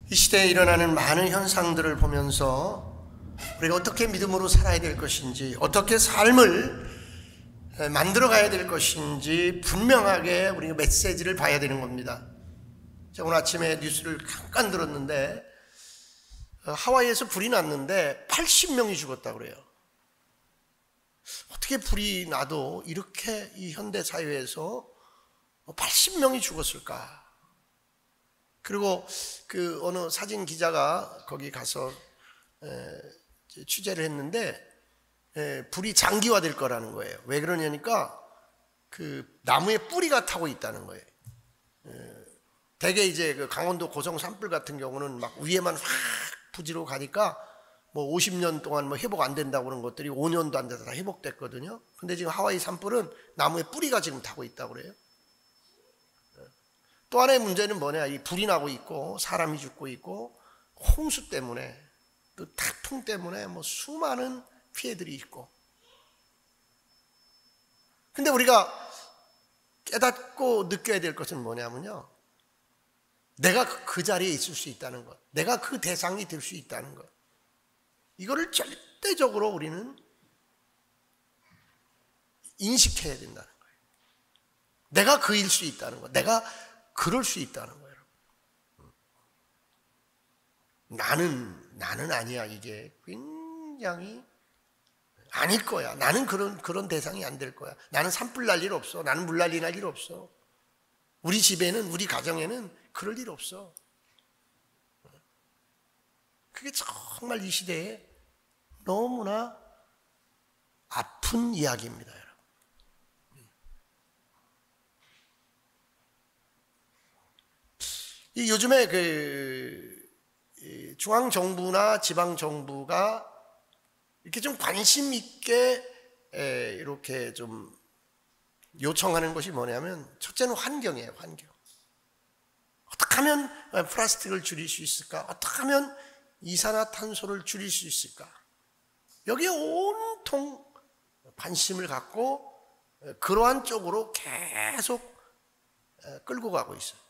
이 시대에 일어나는 많은 현상들을 보면서 우리가 어떻게 믿음으로 살아야 될 것인지, 어떻게 삶을 만들어 가야 될 것인지 분명하게 우리가 메시지를 봐야 되는 겁니다. 제가 오늘 아침에 뉴스를 잠깐 들었는데 하와이에서 불이 났는데 80명이 죽었다고 그래요. 어떻게 불이 나도 이렇게 이 현대 사회에서 80명이 죽었을까? 그리고 그 어느 사진 기자가 거기 가서 취재를 했는데 불이 장기화될 거라는 거예요. 왜 그러냐니까 그 나무에 뿌리가 타고 있다는 거예요. 대개 이제 그 강원도 고성 산불 같은 경우는 막 위에만 확 부지로 가니까 뭐 50년 동안 뭐 회복 안 된다고 그런 것들이 5년도 안 돼서 다 회복됐거든요. 근데 지금 하와이 산불은 나무에 뿌리가 지금 타고 있다고 그래요. 또 하나의 문제는 뭐냐, 이 불이 나고 있고 사람이 죽고 있고 홍수 때문에 또 태풍 때문에 뭐 수많은 피해들이 있고. 근데 우리가 깨닫고 느껴야 될 것은 뭐냐면요, 내가 그 자리에 있을 수 있다는 것, 내가 그 대상이 될 수 있다는 것, 이거를 절대적으로 우리는 인식해야 된다는 거예요. 내가 그일 수 있다는 것, 내가 그럴 수 있다는 거예요. 나는 아니야. 이게 굉장히 아닐 거야. 나는 그런 대상이 안 될 거야. 나는 산불 날 일 없어. 나는 물난리 날 일 없어. 우리 집에는, 우리 가정에는 그럴 일 없어. 그게 정말 이 시대에 너무나 아픈 이야기입니다, 여러분. 요즘에 중앙 정부나 지방 정부가 이렇게 좀 관심 있게 이렇게 좀 요청하는 것이 뭐냐면, 첫째는 환경이에요, 환경. 어떻게 하면 플라스틱을 줄일 수 있을까? 어떻게 하면 이산화탄소를 줄일 수 있을까? 여기에 온통 관심을 갖고 그러한 쪽으로 계속 끌고 가고 있어요.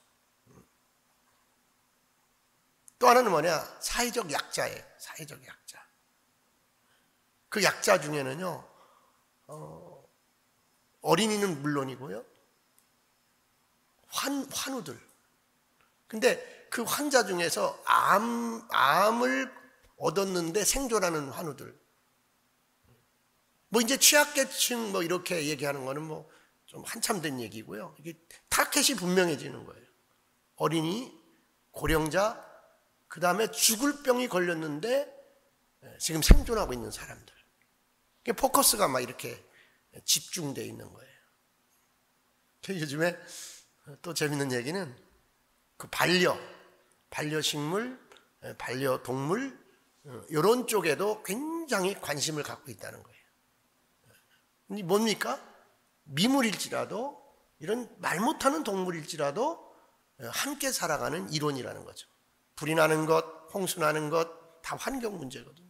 또 하나는 뭐냐? 사회적 약자예요. 사회적 약자. 그 약자 중에는요, 어린이는 물론이고요, 환우들. 근데 그 환자 중에서 암을 얻었는데 생존하는 환우들. 뭐 이제 취약계층 뭐 이렇게 얘기하는 거는 뭐 좀 한참 된 얘기고요. 이게 타켓이 분명해지는 거예요. 어린이, 고령자, 그 다음에 죽을 병이 걸렸는데 지금 생존하고 있는 사람들. 포커스가 막 이렇게 집중되어 있는 거예요. 요즘에 또 재밌는 얘기는 그 반려식물, 반려동물, 이런 쪽에도 굉장히 관심을 갖고 있다는 거예요. 뭡니까? 미물일지라도, 이런 말 못하는 동물일지라도 함께 살아가는 이론이라는 거죠. 불이 나는 것, 홍수 나는 것, 다 환경 문제거든요.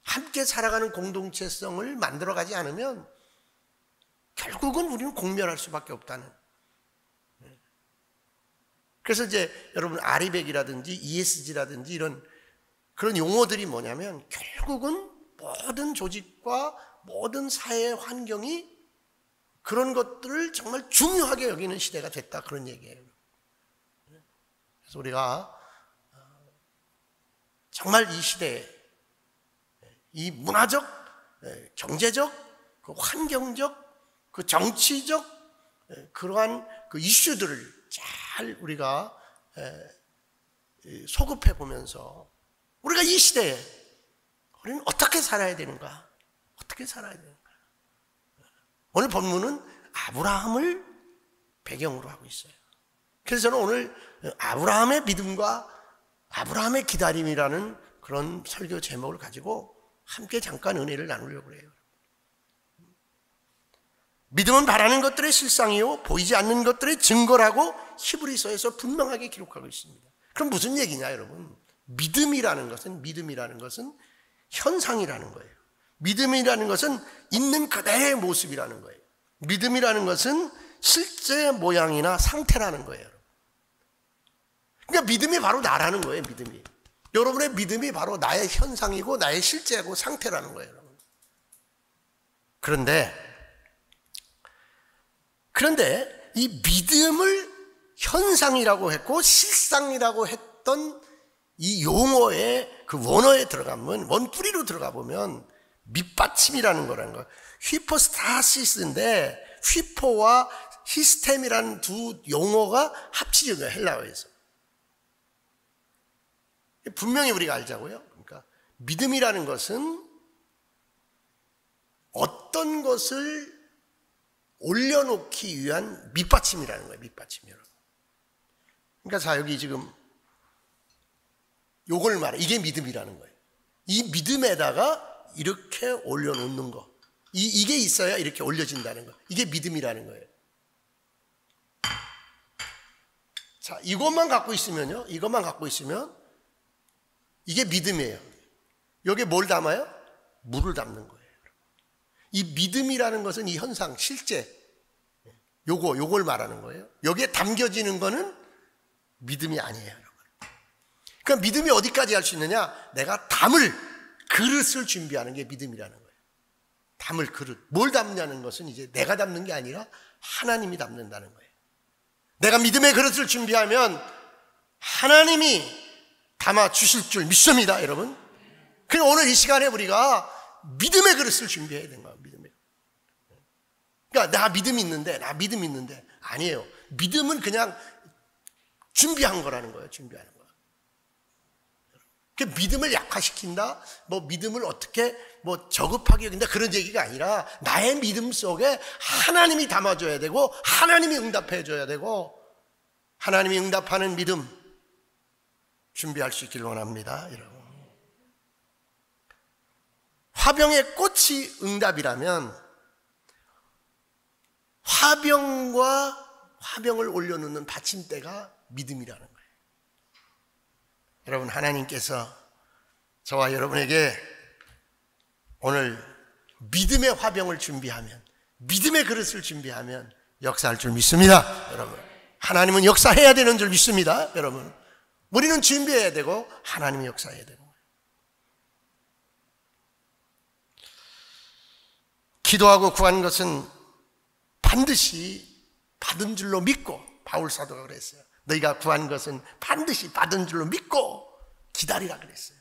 함께 살아가는 공동체성을 만들어가지 않으면 결국은 우리는 공멸할 수밖에 없다는. 그래서 이제 여러분 아리백이라든지 ESG라든지 이런 그런 용어들이 뭐냐면, 결국은 모든 조직과 모든 사회 환경이 그런 것들을 정말 중요하게 여기는 시대가 됐다, 그런 얘기예요. 그래서 우리가 정말 이 시대에 이 문화적, 경제적, 그 환경적, 그 정치적 그러한 그 이슈들을 잘 우리가 소급해 보면서 우리가 이 시대에 우리는 어떻게 살아야 되는가? 어떻게 살아야 되는가? 오늘 본문은 아브라함을 배경으로 하고 있어요. 그래서 저는 오늘 아브라함의 믿음과 아브라함의 기다림이라는 그런 설교 제목을 가지고 함께 잠깐 은혜를 나누려고 해요. 믿음은 바라는 것들의 실상이요 보이지 않는 것들의 증거라고 히브리서에서 분명하게 기록하고 있습니다. 그럼 무슨 얘기냐, 여러분? 믿음이라는 것은 현상이라는 거예요. 믿음이라는 것은 있는 그대의 모습이라는 거예요. 믿음이라는 것은 실제 모양이나 상태라는 거예요. 그러니까 믿음이 바로 나라는 거예요. 믿음이. 여러분의 믿음이 바로 나의 현상이고 나의 실제고 상태라는 거예요. 여러분. 그런데 이 믿음을 현상이라고 했고 실상이라고 했던 이 용어의 그 원어에 들어가면, 원뿌리로 들어가 보면 밑받침이라는 거라는 거예요. 휘포스타시스인데 휘포와 히스템이라는 두 용어가 합치는 거예요. 헬라어에서. 분명히 우리가 알자고요. 그러니까 믿음이라는 것은 어떤 것을 올려놓기 위한 밑받침이라는 거예요. 밑받침이라고. 그러니까 자, 여기 지금 요걸 말해. 이게 믿음이라는 거예요. 이 믿음에다가 이렇게 올려놓는 거. 이게 있어야 이렇게 올려진다는 거. 이게 믿음이라는 거예요. 자, 이것만 갖고 있으면요. 이것만 갖고 있으면 이게 믿음이에요. 여기에 뭘 담아요? 물을 담는 거예요. 이 믿음이라는 것은 이 현상, 실제, 요걸 말하는 거예요. 여기에 담겨지는 거는 믿음이 아니에요, 여러분. 그러니까 믿음이 어디까지 할 수 있느냐? 내가 담을 그릇을 준비하는 게 믿음이라는 거예요. 담을 그릇. 뭘 담냐는 것은 이제 내가 담는 게 아니라 하나님이 담는다는 거예요. 내가 믿음의 그릇을 준비하면 하나님이 담아 주실 줄 믿습니다, 여러분. 그럼 오늘 이 시간에 우리가 믿음의 그릇을 준비해야 되는 거예요. 믿음의. 그러니까 나 믿음 있는데 아니에요. 믿음은 그냥 준비한 거라는 거예요. 준비하는 거예요. 그 믿음을 약화시킨다, 뭐 믿음을 어떻게 뭐 저급하게 여긴다 그런 얘기가 아니라 나의 믿음 속에 하나님이 담아줘야 되고 하나님이 응답해 줘야 되고 하나님이 응답하는 믿음 준비할 수 있기를 원합니다, 여러분. 화병의 꽃이 응답이라면 화병을 올려놓는 받침대가 믿음이라는 거예요. 여러분, 하나님께서 저와 여러분에게 오늘 믿음의 화병을 준비하면, 믿음의 그릇을 준비하면 역사할 줄 믿습니다, 여러분. 하나님은 역사해야 되는 줄 믿습니다, 여러분. 우리는 준비해야 되고 하나님이 역사해야 되고. 기도하고 구하는 것은 반드시 받은 줄로 믿고, 바울 사도가 그랬어요. 너희가 구한 것은 반드시 받은 줄로 믿고 기다리라 그랬어요.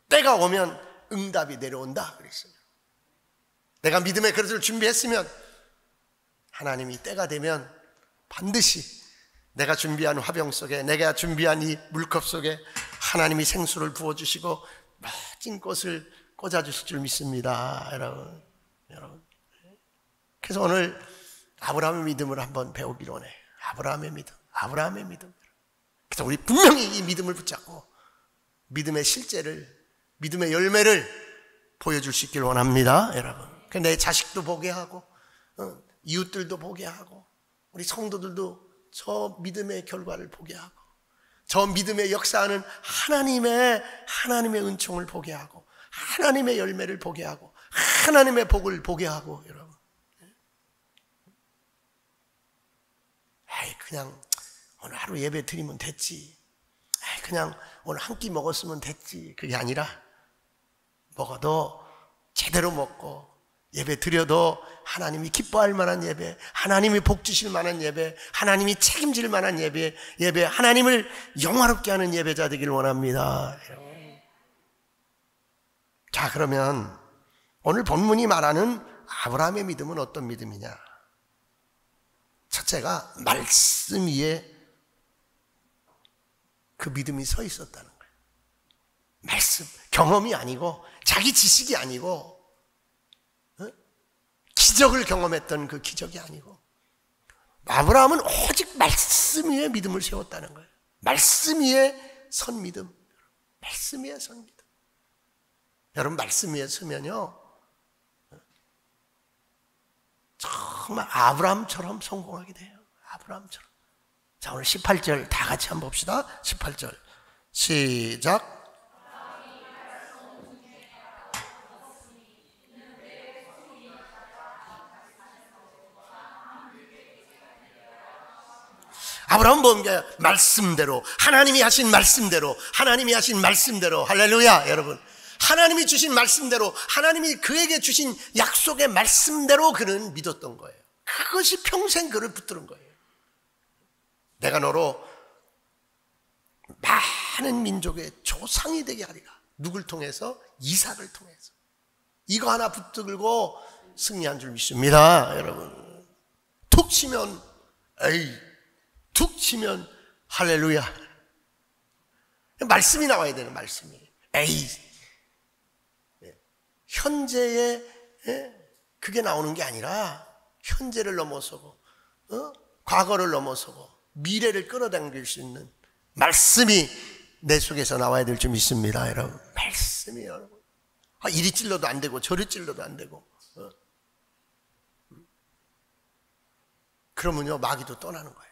때가 오면 응답이 내려온다 그랬어요. 내가 믿음의 그릇을 준비했으면 하나님이 때가 되면 반드시 내가 준비한 화병 속에, 내가 준비한 이 물컵 속에 하나님이 생수를 부어주시고 멋진 꽃을 꽂아주실 줄 믿습니다, 여러분. 그래서 오늘 아브라함의 믿음을 한번 배우기로 원해. 아브라함의 믿음. 그래서 우리 분명히 이 믿음을 붙잡고 믿음의 실제를, 믿음의 열매를 보여줄 수 있기를 원합니다, 여러분. 내 자식도 보게 하고 이웃들도 보게 하고 우리 성도들도 저 믿음의 결과를 보게 하고 저 믿음의 역사하는 하나님의 은총을 보게 하고 하나님의 열매를 보게 하고 하나님의 복을 보게 하고. 여러분, 그냥 오늘 하루 예배 드리면 됐지, 그냥 오늘 한 끼 먹었으면 됐지, 그게 아니라 먹어도 제대로 먹고 예배 드려도 하나님이 기뻐할 만한 예배, 하나님이 복 주실 만한 예배, 하나님이 책임질 만한 예배, 하나님을 영화롭게 하는 예배자 되기를 원합니다. 자, 그러면 오늘 본문이 말하는 아브라함의 믿음은 어떤 믿음이냐? 첫째가 말씀 위에 그 믿음이 서 있었다는 거예요. 말씀, 경험이 아니고 자기 지식이 아니고 기적을 경험했던 그 기적이 아니고 아브라함은 오직 말씀 위에 믿음을 세웠다는 거예요. 말씀 위에 선 믿음. 말씀 위에 선 믿음. 여러분, 말씀 위에 서면요 정말 아브라함처럼 성공하게 돼요. 아브라함처럼. 자, 오늘 18절 다 같이 한번 봅시다. 18절 시작. 아브라함은 뭔가 말씀대로, 하나님이 하신 말씀대로, 하나님이 하신 말씀대로, 할렐루야. 여러분, 하나님이 주신 말씀대로, 하나님이 그에게 주신 약속의 말씀대로 그는 믿었던 거예요. 그것이 평생 그를 붙드는 거예요. 내가 너로 많은 민족의 조상이 되게 하리라. 누굴 통해서? 이삭을 통해서. 이거 하나 붙들고 승리한 줄 믿습니다. 여러분, 툭 치면 에이, 툭 치면 할렐루야. 말씀이 나와야 되는 말씀이. 에이, 현재의 그게 나오는 게 아니라 현재를 넘어서고 과거를 넘어서고 미래를 끌어당길 수 있는 말씀이 내 속에서 나와야 될 줄 믿습니다. 여러분, 말씀이 여러분, 이리 찔러도 안 되고 저리 찔러도 안 되고 그러면요 마귀도 떠나는 거예요.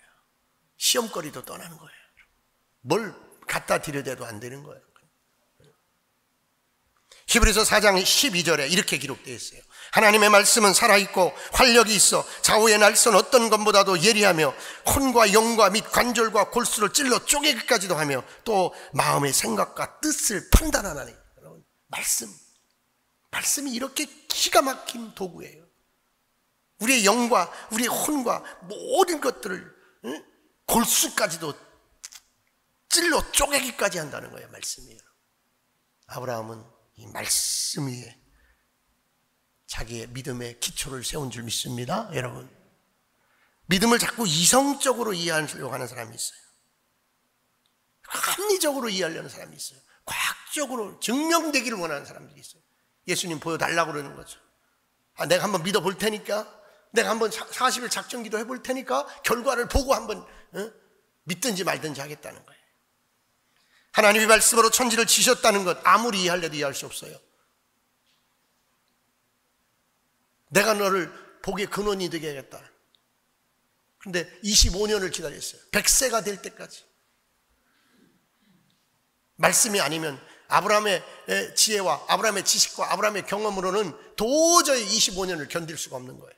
시험거리도 떠나는 거예요. 뭘 갖다 드려대도 안 되는 거예요. 히브리서 4장 12절에 이렇게 기록되어 있어요. 하나님의 말씀은 살아있고 활력이 있어 좌우의 날선 어떤 것보다도 예리하며 혼과 영과 및 관절과 골수를 찔러 쪼개기까지도 하며 또 마음의 생각과 뜻을 판단하나니. 여러분, 말씀이 이렇게 기가 막힌 도구예요. 우리의 영과 우리의 혼과 모든 것들을 골수까지도 찔러 쪼개기까지 한다는 거예요. 말씀이에요. 아브라함은 이 말씀 위에 자기의 믿음의 기초를 세운 줄 믿습니다. 여러분, 믿음을 자꾸 이성적으로 이해하려고 하는 사람이 있어요. 합리적으로 이해하려는 사람이 있어요. 과학적으로 증명되기를 원하는 사람들이 있어요. 예수님 보여달라고 그러는 거죠. 내가 한번 믿어볼 테니까, 내가 한번 40일 작정기도 해볼 테니까 결과를 보고 한번 믿든지 말든지 하겠다는 거예요. 하나님이 말씀으로 천지를 지셨다는 것 아무리 이해하려도 이해할 수 없어요. 내가 너를 복의 근원이 되게 하겠다. 그런데 25년을 기다렸어요. 100세가 될 때까지. 말씀이 아니면 아브라함의 지혜와 아브라함의 지식과 아브라함의 경험으로는 도저히 25년을 견딜 수가 없는 거예요.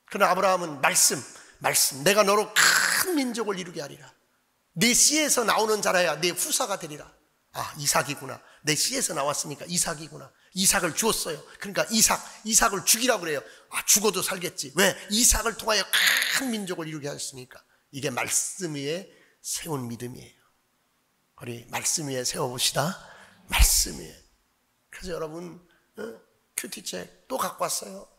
그러나 아브라함은 말씀, 내가 너로 큰 민족을 이루게 하리라. 네 씨에서 나오는 자라야 네 후사가 되리라. 이삭이구나. 내 씨에서 나왔으니까 이삭이구나. 이삭을 주었어요. 그러니까 이삭을 죽이라고 그래요. 죽어도 살겠지. 왜? 이삭을 통하여 큰 민족을 이루게 하셨으니까. 이게 말씀 위에 세운 믿음이에요. 우리 말씀 위에 세워봅시다. 말씀 위에. 그래서 여러분, 큐티책 또 갖고 왔어요.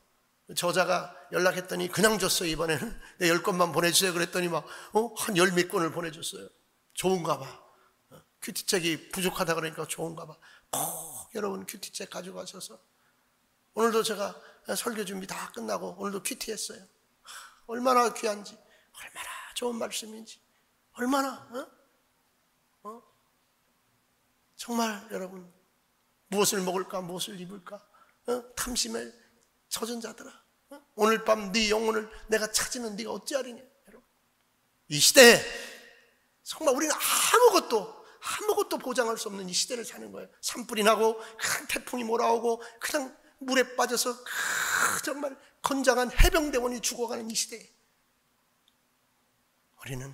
저자가 연락했더니 그냥 줬어요. 이번에는 내 10권만 보내주세요. 그랬더니 한 10몇 권을 보내줬어요. 좋은가 봐. 큐티책이 부족하다 그러니까 좋은가 봐. 꼭 여러분 큐티책 가져가셔서, 오늘도 제가 설교 준비 다 끝나고 오늘도 큐티했어요. 얼마나 귀한지, 얼마나 좋은 말씀인지, 얼마나 정말 여러분, 무엇을 먹을까 무엇을 입을까 탐심에 젖은 자들아, 오늘 밤 네 영혼을 내가 찾으면 네가 어찌하리냐. 여러분, 이 시대에 정말 우리는 아무것도 보장할 수 없는 이 시대를 사는 거예요. 산불이 나고 큰 태풍이 몰아오고 그냥 물에 빠져서 정말 건장한 해병대원이 죽어가는 이 시대에 우리는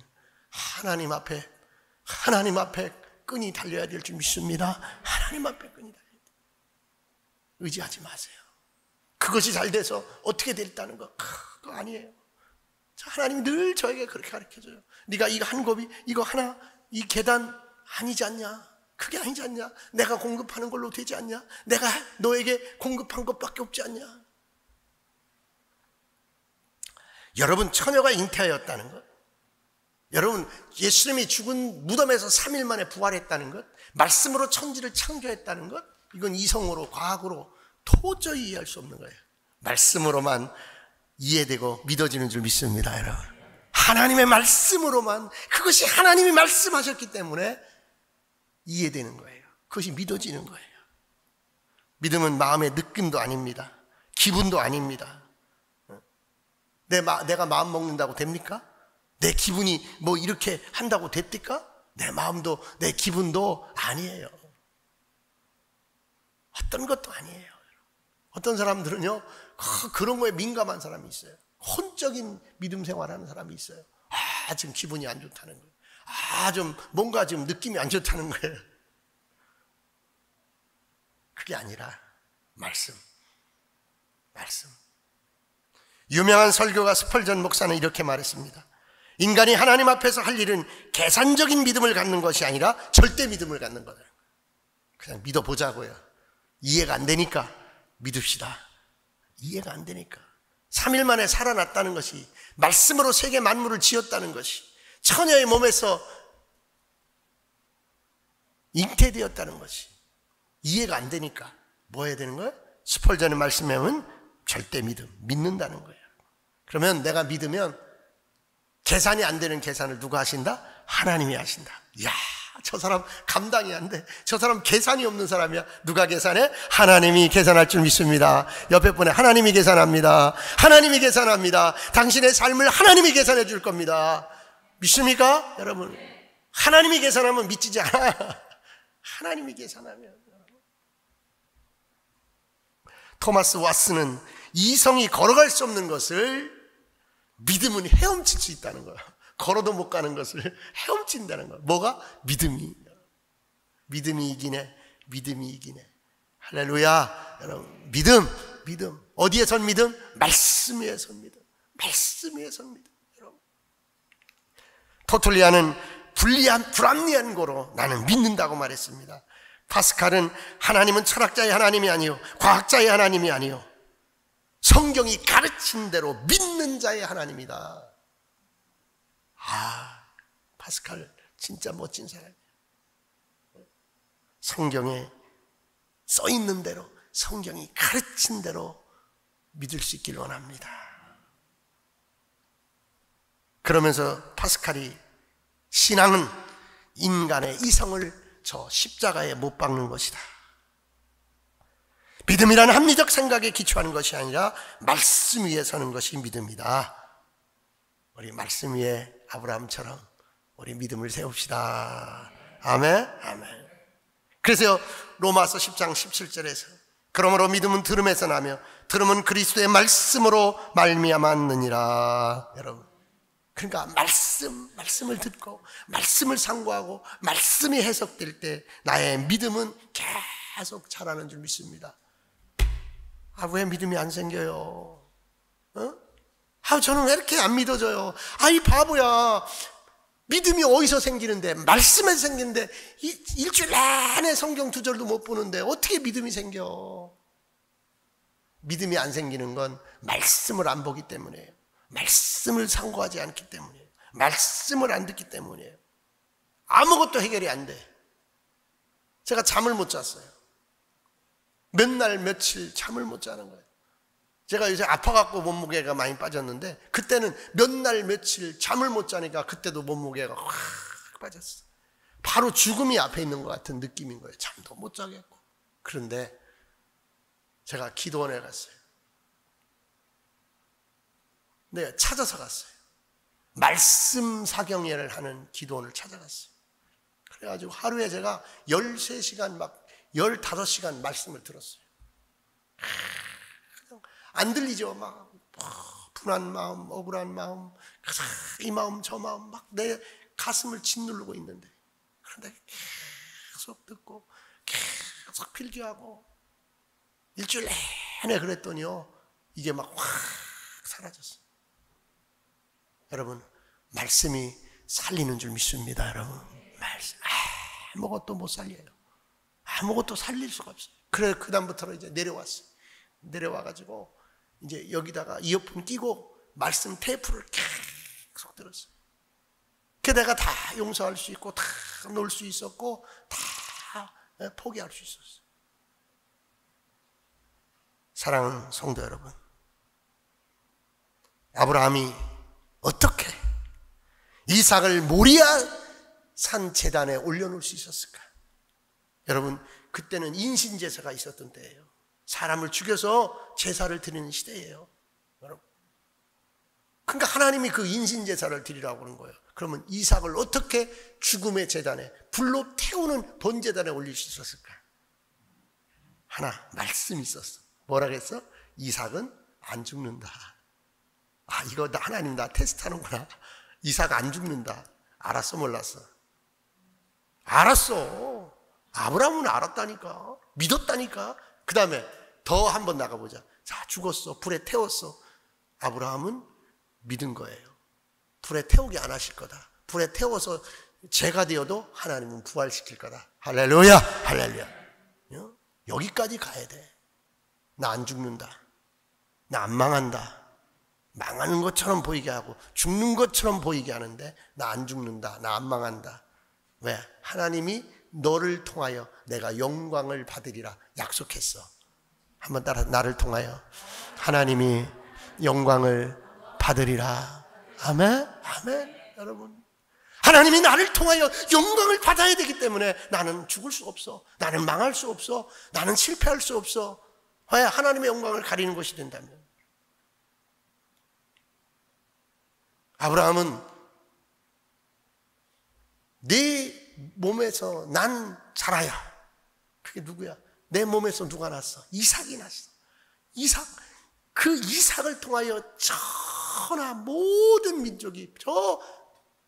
하나님 앞에 끈이 달려야 될 줄 믿습니다. 하나님 앞에 끈이 달려야 돼요. 의지하지 마세요. 그것이 잘 돼서 어떻게 됐다는 거 그거 아니에요. 하나님이 늘 저에게 그렇게 가르쳐줘요. 네가 이거 한 곱이 이거 하나 이 계단 아니지 않냐? 그게 아니지 않냐? 내가 공급하는 걸로 되지 않냐? 내가 너에게 공급한 것밖에 없지 않냐? 여러분, 처녀가 잉태하였다는 것, 여러분 예수님이 죽은 무덤에서 3일 만에 부활했다는 것, 말씀으로 천지를 창조했다는 것, 이건 이성으로 과학으로 도저히 이해할 수 없는 거예요. 말씀으로만 이해되고 믿어지는 줄 믿습니다. 여러분, 하나님의 말씀으로만, 그것이 하나님이 말씀하셨기 때문에 이해되는 거예요. 그것이 믿어지는 거예요. 믿음은 마음의 느낌도 아닙니다. 기분도 아닙니다. 내가 마음 먹는다고 됩니까? 내 기분이 뭐 이렇게 한다고 됩니까? 내 마음도 내 기분도 아니에요. 어떤 것도 아니에요. 어떤 사람들은요, 그런 거에 민감한 사람이 있어요. 혼적인 믿음 생활하는 사람이 있어요. 지금 기분이 안 좋다는 거예요. 좀 뭔가 지금 느낌이 안 좋다는 거예요. 그게 아니라 말씀. 유명한 설교가 스펄전 목사는 이렇게 말했습니다. 인간이 하나님 앞에서 할 일은 계산적인 믿음을 갖는 것이 아니라 절대 믿음을 갖는 거다. 그냥 믿어보자고요. 이해가 안 되니까 믿읍시다. 이해가 안 되니까. 3일 만에 살아났다는 것이, 말씀으로 세계 만물을 지었다는 것이, 처녀의 몸에서 잉태되었다는 것이 이해가 안 되니까 뭐 해야 되는 거예요? 스펄전의 말씀에는 절대 믿는다는 거예요. 그러면 내가 믿으면 계산이 안 되는 계산을 누가 하신다? 하나님이 하신다. 이야, 저 사람 감당이 안 돼. 저 사람 계산이 없는 사람이야. 누가 계산해? 하나님이 계산할 줄 믿습니다. 옆에 분에 하나님이 계산합니다. 하나님이 계산합니다. 당신의 삶을 하나님이 계산해 줄 겁니다. 믿습니까? 여러분, 하나님이 계산하면 믿지지 않아. 하나님이 계산하면. 토마스 왓슨은 이성이 걸어갈 수 없는 것을 믿음은 헤엄칠 수 있다는 거야. 걸어도 못 가는 것을 헤엄친다는 거야. 뭐가? 믿음이 이기네. 할렐루야. 여러분, 믿음. 어디에 선 믿음? 말씀 위에 선 믿음. 여러분, 토툴리아는 불합리한 거로 나는 믿는다고 말했습니다. 파스칼은 하나님은 철학자의 하나님이 아니요, 과학자의 하나님이 아니요, 성경이 가르친 대로 믿는 자의 하나님이다. 파스칼 진짜 멋진 사람이에요. 성경에 써 있는 대로, 성경이 가르친 대로 믿을 수 있길 원합니다. 그러면서 파스칼이 신앙은 인간의 이성을 저 십자가에 못 박는 것이다. 믿음이라는 합리적 생각에 기초하는 것이 아니라 말씀 위에 서는 것이 믿음이다. 우리 말씀 위에 아브라함처럼 우리 믿음을 세웁시다. 아멘. 그래서 로마서 10장 17절에서 그러므로 믿음은 들음에서 나며 들음은 그리스도의 말씀으로 말미암았느니라. 여러분, 그러니까 말씀을 듣고 말씀을 상고하고 말씀이 해석될 때 나의 믿음은 계속 자라는 줄 믿습니다. 왜 믿음이 안 생겨요? 저는 왜 이렇게 안 믿어져요? 이 바보야. 믿음이 어디서 생기는데? 말씀에서 생기는데 일주일 내내 성경 2절도 못 보는데 어떻게 믿음이 생겨? 믿음이 안 생기는 건 말씀을 안 보기 때문이에요. 말씀을 상고하지 않기 때문이에요. 말씀을 안 듣기 때문이에요. 아무것도 해결이 안 돼. 제가 잠을 못 잤어요. 몇 날 며칠 잠을 못 자는 거예요. 제가 요새 아파갖고 몸무게가 많이 빠졌는데 그때는 몇 날 며칠 잠을 못 자니까 그때도 몸무게가 확 빠졌어요. 바로 죽음이 앞에 있는 것 같은 느낌인 거예요. 잠도 못 자겠고. 그런데 제가 기도원에 갔어요. 내가 찾아서 갔어요. 말씀 사경회를 하는 기도원을 찾아갔어요. 그래가지고 하루에 제가 13시간 15시간 말씀을 들었어요. 안 들리죠? 막 분한 마음, 억울한 마음, 이 마음 저 마음 막 내 가슴을 짓누르고 있는데, 그런데 계속 듣고 계속 필기하고 일주일 내내 그랬더니요, 이게 막 확 사라졌어요. 여러분, 말씀이 살리는 줄 믿습니다. 여러분, 말씀 아무것도 못 살려요. 아무것도 살릴 수가 없어요. 그래, 그 다음부터는 이제 내려왔어요. 내려와가지고 이제 여기다가 이어폰 끼고 말씀 테이프를 계속 들었어요. 그 내가 다 용서할 수 있고, 다 놓을 수 있었고, 다 포기할 수 있었어요. 사랑하는 성도 여러분, 아브라함이 어떻게 이삭을 모리아 산 제단에 올려놓을 수 있었을까? 여러분, 그때는 인신제사가 있었던 때예요. 사람을 죽여서 제사를 드리는 시대예요. 여러분, 그러니까 하나님이 그 인신제사를 드리라고 그런 거예요. 그러면 이삭을 어떻게 죽음의 제단에, 불로 태우는 번제단에 올릴 수 있었을까? 하나, 말씀이 있었어. 뭐라 그랬어? 이삭은 안 죽는다. 이거 하나님 나 테스트하는구나. 이삭 안 죽는다. 알았어, 몰랐어? 알았어. 아브라함은 알았다니까. 믿었다니까. 그 다음에 더 한번 나가보자. 자, 죽었어. 불에 태웠어. 아브라함은 믿은 거예요. 불에 태우게 안 하실 거다. 불에 태워서 죄가 되어도 하나님은 부활시킬 거다. 할렐루야, 할렐루야. 여기까지 가야 돼. 나 안 죽는다. 나 안 망한다. 망하는 것처럼 보이게 하고 죽는 것처럼 보이게 하는데 나 안 죽는다. 나 안 망한다. 왜? 하나님이 너를 통하여 내가 영광을 받으리라 약속했어. 한번 따라, 나를 통하여 하나님이 영광을 받으리라. 아멘, 아멘. 여러분, 하나님이 나를 통하여 영광을 받아야 되기 때문에 나는 죽을 수 없어. 나는 망할 수 없어. 나는 실패할 수 없어. 왜? 하나님의 영광을 가리는 것이 된다면. 아브라함은 네 몸에서 난 자라야. 그게 누구야? 내 몸에서 누가 났어? 이삭이 났어. 이삭, 그 이삭을 통하여 천하 모든 민족이 저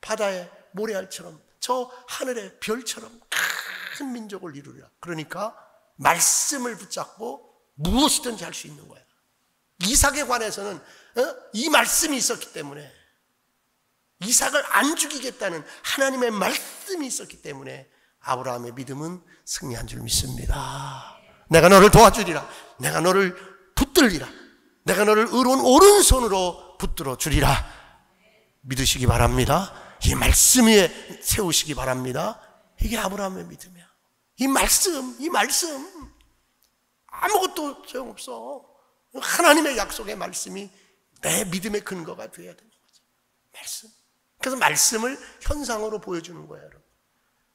바다의 모래알처럼 저 하늘의 별처럼 큰 민족을 이루리라. 그러니까 말씀을 붙잡고 무엇이든지 할 수 있는 거야. 이삭에 관해서는 이 말씀이 있었기 때문에, 이삭을 안 죽이겠다는 하나님의 말씀이 있었기 때문에 아브라함의 믿음은 승리한 줄 믿습니다. 내가 너를 도와주리라. 내가 너를 붙들리라. 내가 너를 의로운 오른손으로 붙들어 주리라. 믿으시기 바랍니다. 이 말씀 위에 세우시기 바랍니다. 이게 아브라함의 믿음이야. 이 말씀 아무것도 소용없어. 하나님의 약속의 말씀이 내 믿음의 근거가 되어야 되는 거죠. 말씀. 그래서 말씀을 현상으로 보여주는 거예요, 여러분.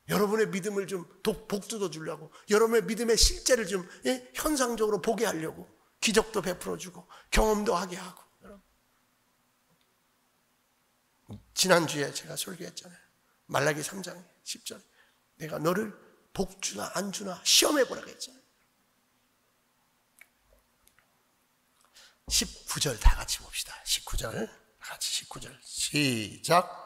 여러분의 믿음을 좀 복돋워 주려고, 여러분의 믿음의 실제를 좀 현상적으로 보게 하려고 기적도 베풀어 주고 경험도 하게 하고. 여러분, 지난주에 제가 설교했잖아요. 말라기 3장 10절. 내가 너를 복주나 안 주나 시험해 보라고 했잖아요. 19절 다 같이 봅시다. 19절 같이 19절 시작.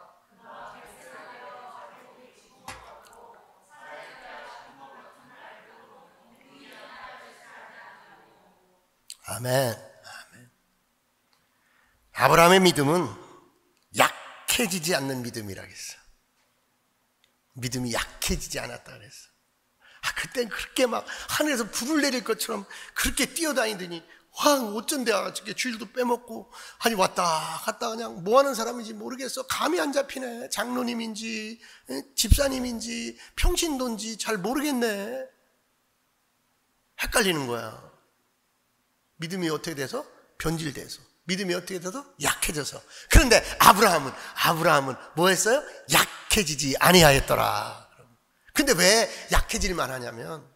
아멘. 아멘. 아브라함의 믿음은 약해지지 않는 믿음이라고 했어. 믿음이 약해지지 않았다 그랬어. 그땐 그렇게 막 하늘에서 불을 내릴 것처럼 그렇게 뛰어다니더니 어쩐데 저게 주일도 빼먹고 아니 왔다 갔다 그냥 뭐 하는 사람인지 모르겠어. 감이 안 잡히네. 장로님인지 집사님인지 평신도인지 잘 모르겠네. 헷갈리는 거야. 믿음이 어떻게 돼서? 변질돼서. 믿음이 어떻게 돼서? 약해져서. 그런데 아브라함은 뭐 했어요? 약해지지 아니하였더라. 근데 왜 약해질만 하냐면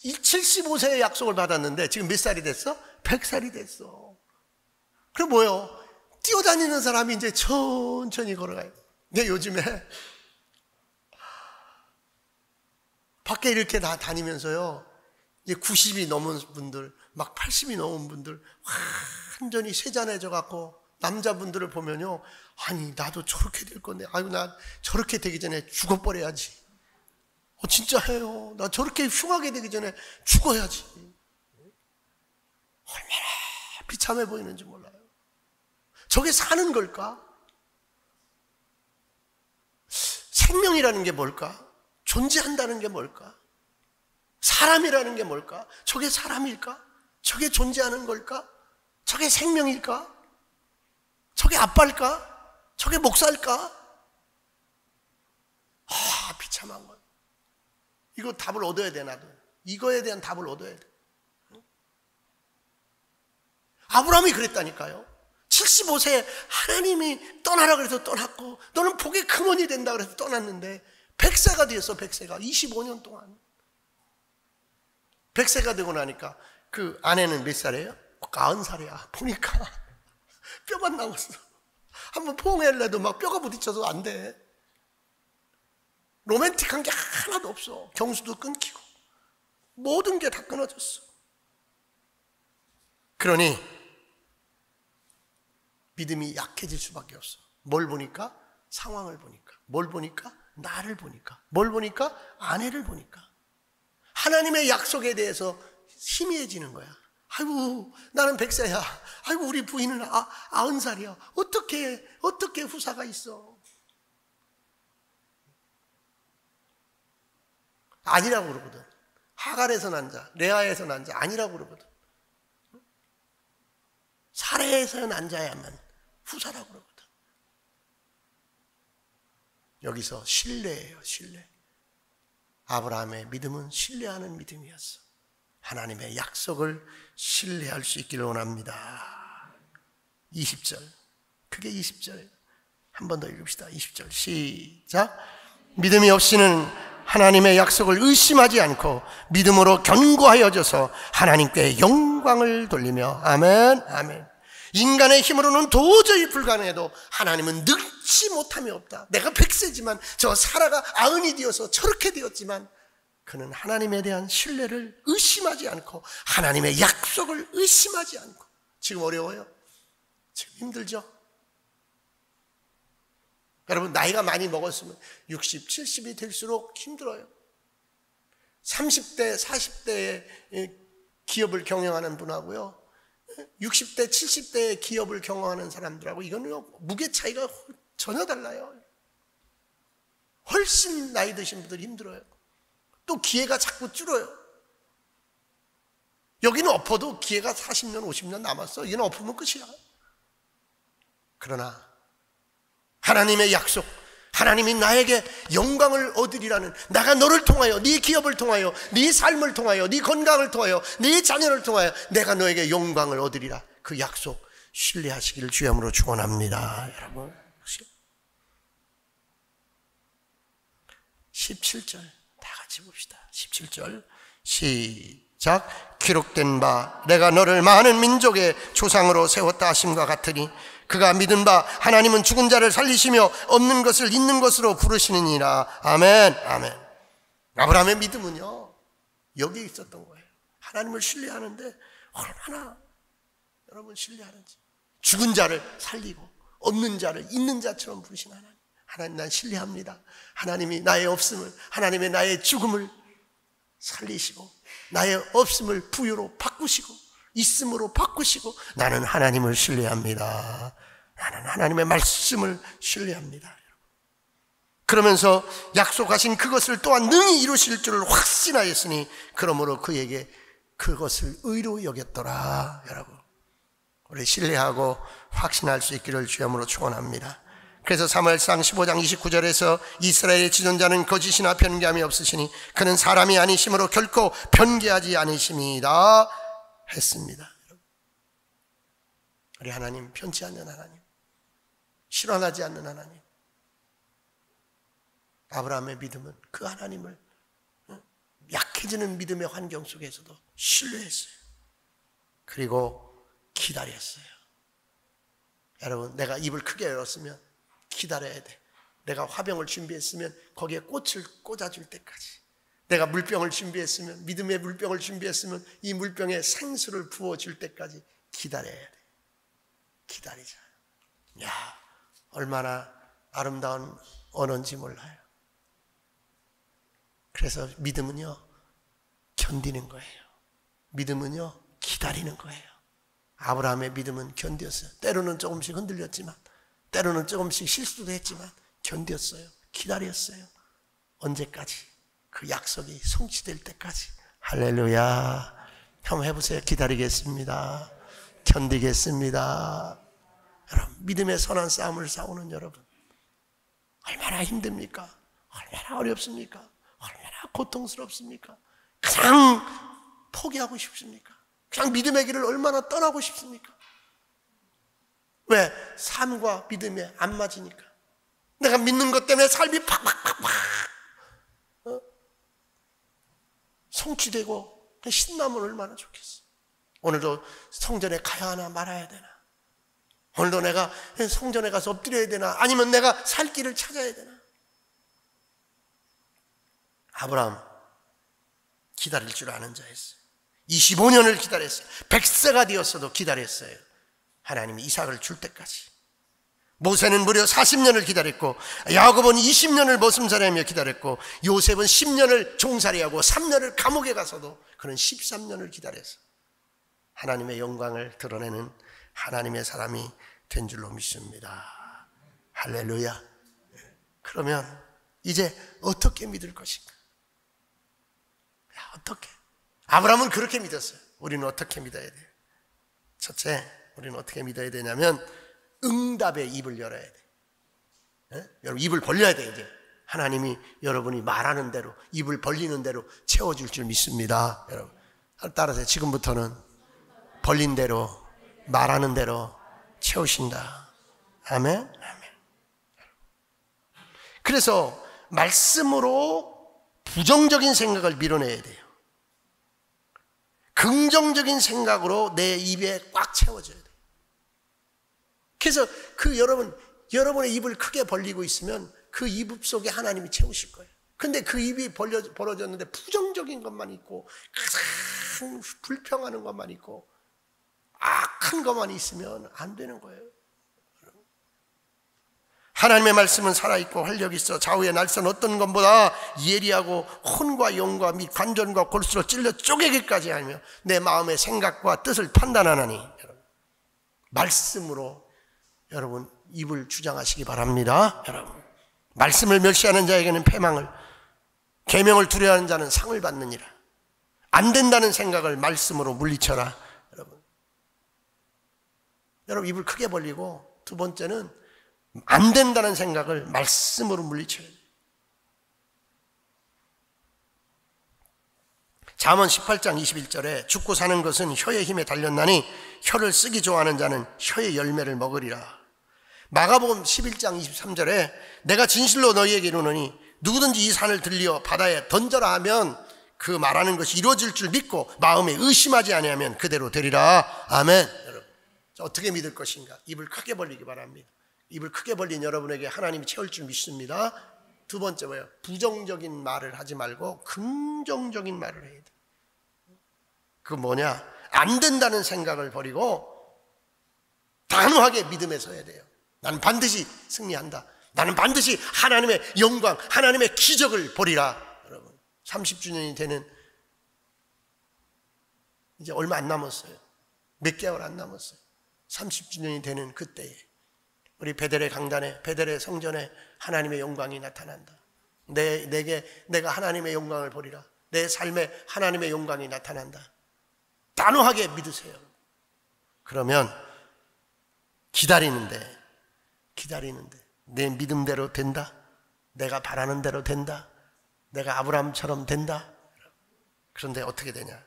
75세의 약속을 받았는데 지금 몇 살이 됐어? 100살이 됐어. 그럼 뭐요? 뛰어다니는 사람이 이제 천천히 걸어가요. 근데 요즘에 밖에 이렇게 다 다니면서요, 이제 90이 넘은 분들, 막 80이 넘은 분들 완전히 쇠잔해져 갖고 남자분들을 보면요, 아니 나도 저렇게 될 건데, 아유 나 저렇게 되기 전에 죽어버려야지. 진짜 해요. 나 저렇게 흉하게 되기 전에 죽어야지. 얼마나 비참해 보이는지 몰라요. 저게 사는 걸까? 생명이라는 게 뭘까? 존재한다는 게 뭘까? 사람이라는 게 뭘까? 저게 사람일까? 저게 존재하는 걸까? 저게 생명일까? 저게 아빠일까? 저게 목사일까? 비참한 거. 이거 답을 얻어야 돼, 나도. 이거에 대한 답을 얻어야 돼. 아브라함이 그랬다니까요. 75세에 하나님이 떠나라 그래서 떠났고, 너는 복의 근원이 된다 그래서 떠났는데 100세가 되었어. 100세가 25년 동안. 100세가 되고 나니까 그 아내는 몇 살이에요? 90살이야. 보니까 뼈만 남았어. 한번 포옹해려도 막 뼈가 부딪혀서 안 돼. 로맨틱한 게 하나도 없어. 경수도 끊기고 모든 게 다 끊어졌어. 그러니 믿음이 약해질 수밖에 없어. 뭘 보니까? 상황을 보니까. 뭘 보니까? 나를 보니까. 뭘 보니까? 아내를 보니까. 하나님의 약속에 대해서 희미해지는 거야. 아이고, 나는 100세야. 아이고, 우리 부인은 90살이야. 어떻게 후사가 있어? 아니라고 그러거든. 하갈에서 난 자, 레아에서 난 자 아니라고 그러거든. 사레에서 난 자야만 후사라고 그러거든. 여기서 신뢰예요, 신뢰. 아브라함의 믿음은 신뢰하는 믿음이었어. 하나님의 약속을 신뢰할 수 있기를 원합니다. 20절, 그게 20절이에요. 한 번 더 읽읍시다. 20절 시작. 믿음이 없이는 하나님의 약속을 의심하지 않고 믿음으로 견고하여져서 하나님께 영광을 돌리며. 아멘, 아멘. 인간의 힘으로는 도저히 불가능해도 하나님은 늙지 못함이 없다. 내가 100세지만 저 사라가 90이 되어서 저렇게 되었지만 그는 하나님에 대한 신뢰를 의심하지 않고 하나님의 약속을 의심하지 않고. 지금 어려워요? 지금 힘들죠? 여러분, 나이가 많이 먹었으면 60, 70이 될수록 힘들어요. 30대, 40대에 기업을 경영하는 분하고요, 60대, 70대의 기업을 경영하는 사람들하고 이거는 무게 차이가 전혀 달라요. 훨씬 나이 드신 분들이 힘들어요. 또 기회가 자꾸 줄어요. 여기는 엎어도 기회가 40년, 50년 남았어. 여기는 엎으면 끝이야. 그러나 하나님의 약속, 하나님이 나에게 영광을 얻으리라는, 내가 너를 통하여, 네 기업을 통하여, 네 삶을 통하여, 네 건강을 통하여, 네 자녀를 통하여 내가 너에게 영광을 얻으리라, 그 약속 신뢰하시기를 주님으로 축원합니다. 여러분, 17절 다 같이 봅시다. 17절 시작. 기록된 바 내가 너를 많은 민족의 조상으로 세웠다 하심과 같으니 그가 믿은 바 하나님은 죽은 자를 살리시며 없는 것을 있는 것으로 부르시느니라. 아멘, 아멘. 아브라함의 믿음은요, 여기에 있었던 거예요. 하나님을 신뢰하는데 얼마나 여러분 신뢰하는지. 죽은 자를 살리고 없는 자를 있는 자처럼 부르신 하나님. 하나님, 난 신뢰합니다. 하나님이 나의 없음을, 하나님의 나의 죽음을 살리시고 나의 없음을 부유로 바꾸시고 있음으로 바꾸시고, 나는 하나님을 신뢰합니다. 나는 하나님의 말씀을 신뢰합니다. 그러면서 약속하신 그것을 또한 능히 이루실 줄을 확신하였으니 그러므로 그에게 그것을 의로 여겼더라. 여러분, 우리 신뢰하고 확신할 수 있기를 주님으로 축원합니다. 그래서 사무엘상 15장 29절에서 이스라엘의 지존자는 거짓이나 변개함이 없으시니 그는 사람이 아니심으로 결코 변개하지 않으심이다 했습니다. 우리 하나님, 편치 않는 하나님, 실현하지 않는 하나님. 아브라함의 믿음은 그 하나님을 약해지는 믿음의 환경 속에서도 신뢰했어요. 그리고 기다렸어요. 여러분, 내가 입을 크게 열었으면 기다려야 돼. 내가 화병을 준비했으면 거기에 꽃을 꽂아줄 때까지, 내가 물병을 준비했으면, 믿음의 물병을 준비했으면 이 물병에 생수를 부어줄 때까지 기다려야 돼. 기다리자. 야, 얼마나 아름다운 언어인지 몰라요. 그래서 믿음은요, 견디는 거예요. 믿음은요, 기다리는 거예요. 아브라함의 믿음은 견뎠어요. 때로는 조금씩 흔들렸지만, 때로는 조금씩 실수도 했지만 견뎠어요. 기다렸어요. 언제까지? 그 약속이 성취될 때까지. 할렐루야. 한번 해보세요. 기다리겠습니다. 견디겠습니다. 여러분, 믿음의 선한 싸움을 싸우는 여러분, 얼마나 힘듭니까? 얼마나 어렵습니까? 얼마나 고통스럽습니까? 그냥 포기하고 싶습니까? 그냥 믿음의 길을 얼마나 떠나고 싶습니까? 왜? 삶과 믿음이 안 맞으니까. 내가 믿는 것 때문에 삶이 팍팍팍팍 성취되고 신나면 얼마나 좋겠어. 오늘도 성전에 가야 하나 말아야 되나? 오늘도 내가 성전에 가서 엎드려야 되나? 아니면 내가 살 길을 찾아야 되나? 아브라함 기다릴 줄 아는 자였어요. 25년을 기다렸어요. 100세가 되었어도 기다렸어요. 하나님이 이삭을 줄 때까지. 모세는 무려 40년을 기다렸고, 야곱은 20년을 머슴살이하며 기다렸고, 요셉은 10년을 종살이하고 3년을 감옥에 가서도 그는 13년을 기다렸어. 하나님의 영광을 드러내는 하나님의 사람이 된 줄로 믿습니다. 할렐루야. 그러면 이제 어떻게 믿을 것인가? 어떻게? 아브라함은 그렇게 믿었어요. 우리는 어떻게 믿어야 돼요? 첫째, 우리는 어떻게 믿어야 되냐면 응답의 입을 열어야 돼요. 여러분, 입을 벌려야 돼요. 이제 하나님이 여러분이 말하는 대로, 입을 벌리는 대로 채워줄 줄 믿습니다. 여러분, 따라서 지금부터는 벌린 대로, 말하는 대로 채우신다. 아멘? 아멘. 그래서 말씀으로 부정적인 생각을 밀어내야 돼요. 긍정적인 생각으로 내 입에 꽉 채워져야 돼요. 그래서 여러분의 입을 크게 벌리고 있으면 그 입 속에 하나님이 채우실 거예요. 근데 그 입이 벌어졌는데 부정적인 것만 있고, 가장 불평하는 것만 있고, 악한 것만 있으면 안 되는 거예요. 하나님의 말씀은 살아있고 활력이 있어 좌우의 날선 어떤 것보다 예리하고 혼과 영과 및 관절과 골수로 찔러 쪼개기까지 하며 내 마음의 생각과 뜻을 판단하나니, 말씀으로 여러분 입을 주장하시기 바랍니다. 여러분, 말씀을 멸시하는 자에게는 패망을, 계명을 두려워하는 자는 상을 받느니라. 안 된다는 생각을 말씀으로 물리쳐라. 여러분 입을 크게 벌리고, 두 번째는 안 된다는 생각을 말씀으로 물리쳐야 돼요. 잠언 18장 21절에 죽고 사는 것은 혀의 힘에 달렸나니 혀를 쓰기 좋아하는 자는 혀의 열매를 먹으리라. 마가복음 11장 23절에 내가 진실로 너희에게 이르노니 누구든지 이 산을 들려 바다에 던져라 하면 그 말하는 것이 이루어질 줄 믿고 마음에 의심하지 아니하면 그대로 되리라. 아멘. 여러분, 어떻게 믿을 것인가? 입을 크게 벌리기 바랍니다. 입을 크게 벌린 여러분에게 하나님이 채울 줄 믿습니다. 두 번째 뭐예요? 부정적인 말을 하지 말고 긍정적인 말을 해야 돼. 그 뭐냐? 안 된다는 생각을 버리고 단호하게 믿음에 서야 돼요. 나는 반드시 승리한다. 나는 반드시 하나님의 영광, 하나님의 기적을 보리라. 여러분, 30주년이 되는 이제 얼마 안 남았어요. 몇 개월 안 남았어요. 30주년이 되는 그때에 우리 베델의 강단에, 베델의 성전에 하나님의 영광이 나타난다. 내가 하나님의 영광을 보리라. 내 삶에 하나님의 영광이 나타난다. 단호하게 믿으세요. 그러면 기다리는데 내 믿음대로 된다. 내가 바라는 대로 된다. 내가 아브라함처럼 된다. 그런데 어떻게 되냐?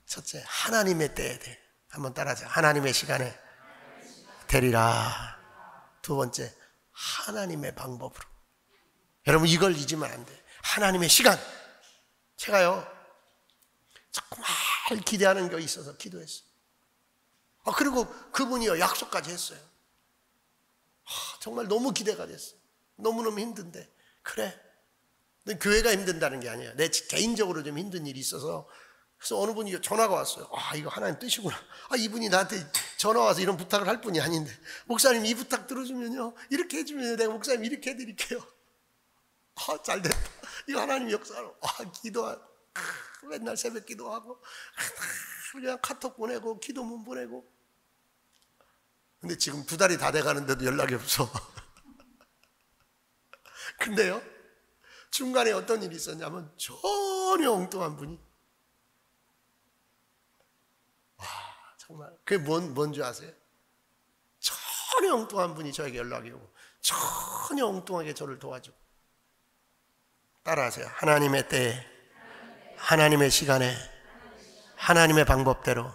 첫째, 하나님의 때에 돼. 한번 따라하자. 하나님의 시간에 되리라. 두 번째, 하나님의 방법으로. 여러분, 이걸 잊으면 안 돼. 하나님의 시간. 제가요 정말 기대하는 게 있어서 기도했어요. 그리고 그분이요 약속까지 했어요. 정말 너무 기대가 됐어요. 너무너무 힘든데, 그래, 교회가 힘든다는 게 아니에요. 내 개인적으로 좀 힘든 일이 있어서, 그래서 어느 분이 전화가 왔어요. 이거 하나님 뜻이구나. 이분이 나한테 전화 와서 이런 부탁을 할 분이 아닌데, 목사님 이 부탁 들어주면요, 이렇게 해주면 내가 목사님 이렇게 해드릴게요. 잘됐다. 이거 하나님 역사로. 기도하고, 맨날 새벽 기도하고, 그냥 카톡 보내고, 기도문 보내고. 근데 지금 2달이 다 돼가는데도 연락이 없어. 근데요, 중간에 어떤 일이 있었냐면, 전혀 엉뚱한 분이, 정말 그게 뭔지 아세요? 전혀 엉뚱한 분이 저에게 연락이 오고 전혀 엉뚱하게 저를 도와주고. 따라하세요. 하나님의 때에, 하나님의 시간에, 하나님의 방법대로.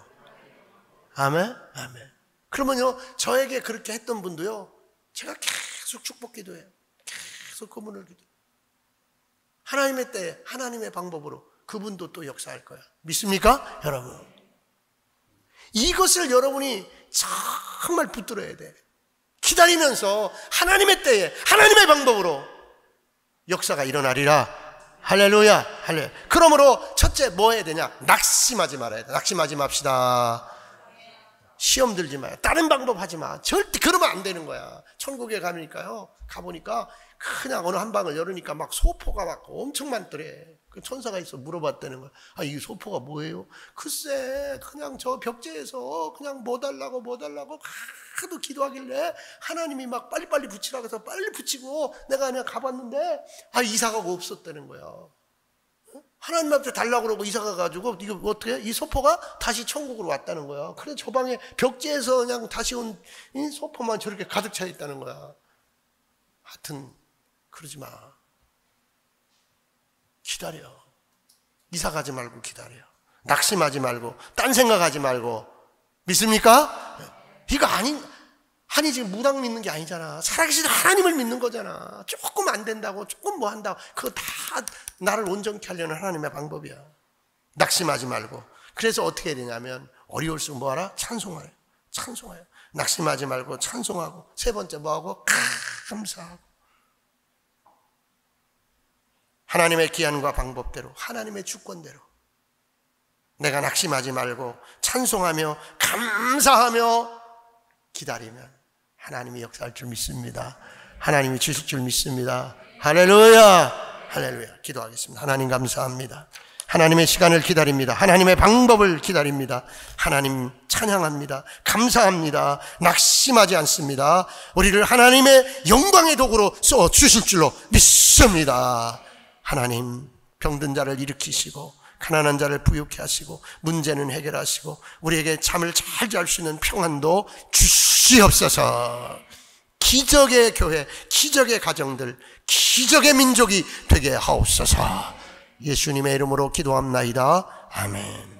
아멘? 아멘. 그러면요, 저에게 그렇게 했던 분도요, 제가 계속 축복 기도해요. 계속 그분을 기도해요. 하나님의 때에, 하나님의 방법으로 그분도 또 역사할 거야. 믿습니까? 여러분, 이것을 여러분이 정말 붙들어야 돼. 기다리면서 하나님의 때에, 하나님의 방법으로 역사가 일어나리라. 할렐루야, 할렐루야. 그러므로 첫째 뭐 해야 되냐? 낙심하지 말아야 돼. 낙심하지 맙시다. 시험 들지 마요. 다른 방법 하지 마. 절대 그러면 안 되는 거야. 천국에 가보니까 그냥 어느 한 방을 열으니까 막 소포가 막 엄청 많더래. 그 천사가 있어 물어봤다는 거야. 아, 이 소포가 뭐예요? 글쎄, 그냥 저 벽제에서 그냥 뭐 달라고 하도 기도하길래 하나님이 막 빨리빨리 붙이라고 해서 빨리 붙이고 내가 그냥 가봤는데 이사가가 없었다는 거야. 하나님 앞에 달라고 그러고 이사 가가지고 이거 어떻게 이 소포가 다시 천국으로 왔다는 거야. 그래 저 방에 벽지에서 그냥 다시 온 이 소포만 저렇게 가득 차 있다는 거야. 하여튼 그러지 마. 기다려. 이사 가지 말고 기다려. 낙심하지 말고 딴 생각하지 말고. 믿습니까? 이거 아니 지금 무당 믿는 게 아니잖아. 살아계신 하나님을 믿는 거잖아. 조금 안 된다고 조금 뭐 한다고 그거 다 나를 온전케 하려는 하나님의 방법이야. 낙심하지 말고. 그래서 어떻게 해야 되냐면 어려울수록 뭐하라? 찬송하래. 낙심하지 말고 찬송하고. 세 번째 뭐하고? 감사하고. 하나님의 기한과 방법대로, 하나님의 주권대로 내가 낙심하지 말고 찬송하며 감사하며 기다리면 하나님이 역사할 줄 믿습니다. 하나님이 주실 줄 믿습니다. 할렐루야. 기도하겠습니다. 하나님 감사합니다. 하나님의 시간을 기다립니다. 하나님의 방법을 기다립니다. 하나님 찬양합니다. 감사합니다. 낙심하지 않습니다. 우리를 하나님의 영광의 도구로 써주실 줄로 믿습니다. 하나님 병든 자를 일으키시고 가난한 자를 부유케 하시고 문제는 해결하시고 우리에게 잠을 잘 잘 수 있는 평안도 주시옵소서. 기적의 교회, 기적의 가정들, 기적의 민족이 되게 하옵소서. 예수님의 이름으로 기도합나이다. 아멘.